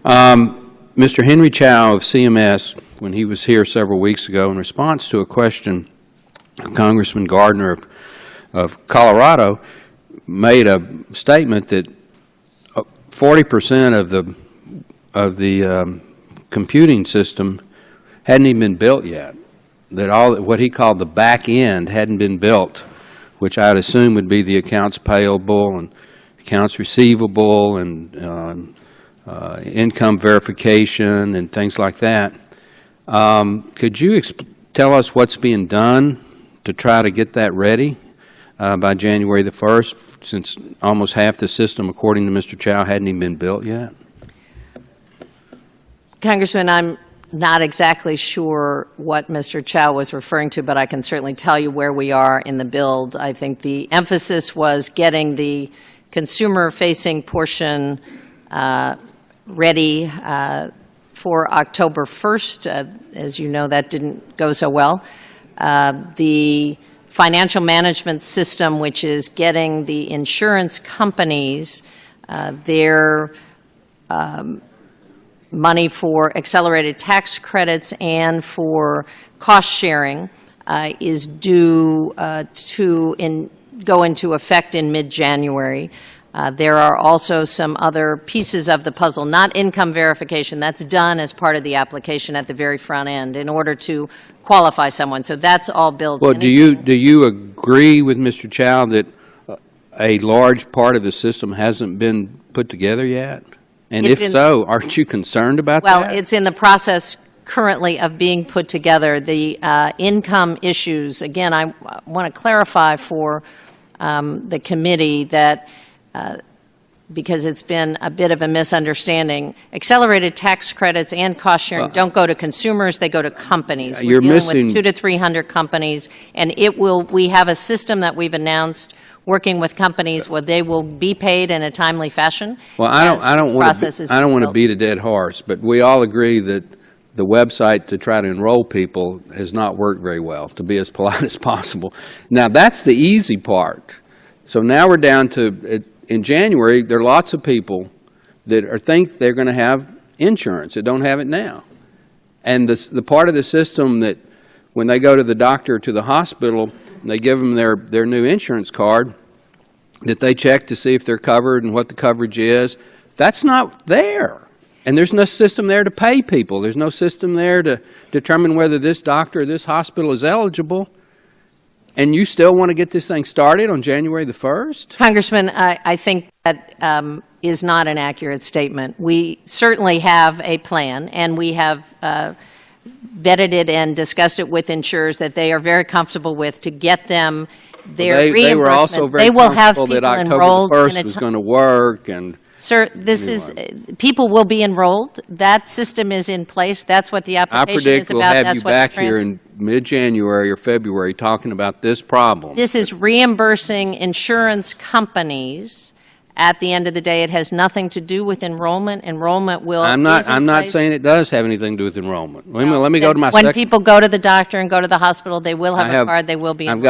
Mr. Henry Chow of CMS, when he was here several weeks ago in response to a question of Congressman Gardner of Colorado, made a statement that 40% of the computing system hadn't even been built yet. That all what he called the back end hadn't been built, which I'd assume would be the accounts payable and accounts receivable and income verification and things like that. Could you tell us what's being done to try to get that ready by January the 1st, since almost half the system, according to Mr. Chow, hadn't even been built yet? Congressman, I'm not exactly sure what Mr. Chow was referring to, but I can certainly tell you where we are in the build. I think the emphasis was getting the consumer-facing portion ready for October 1st. As you know, that didn't go so well. The financial management system, which is getting the insurance companies their money for accelerated tax credits and for cost sharing, is due to go into effect in mid-January. There are also some other pieces of the puzzle, not income verification. That's done as part of the application at the very front end in order to qualify someone. So that's all built in. Well, do you agree with Mr. Chow that a large part of the system hasn't been put together yet? And if so, aren't you concerned about that? Well, it's in the process currently of being put together. The income issues, again, I want to clarify for the committee that because it's been a bit of a misunderstanding, accelerated tax credits and cost sharing don't go to consumers, they go to companies. We're dealing with 200 to 300 companies, and we have a system that we've announced working with companies where they will be paid in a timely fashion. Well, I don't want to beat a dead horse, but we all agree that the website to try to enroll people has not worked very well, to be as polite as possible. Now, that's the easy part. So now we're down to, in January, there are lots of people that think they're going to have insurance that don't have it now. And the part of the system that when they go to the doctor or to the hospital and they give them their new insurance card, that they check to see if they're covered and what the coverage is, that's not there. And there's no system there to pay people. There's no system there to determine whether this doctor or this hospital is eligible. And you still want to get this thing started on January the 1st? Congressman, I think that is not an accurate statement. We certainly have a plan, and we have vetted it and discussed it with insurers that they are very comfortable with to get them their reimbursement. They were also very comfortable that October the 1st was going to work. And sir, people will be enrolled. That system is in place. That's what the application is about. I predict we'll have you back here in mid-January or February talking about this problem. This is reimbursing insurance companies. At the end of the day, it has nothing to do with enrollment. Enrollment will. I'm not saying it does have anything to do with enrollment. Let me go to my When people go to the doctor and go to the hospital, they will have a card. They will be enrolled.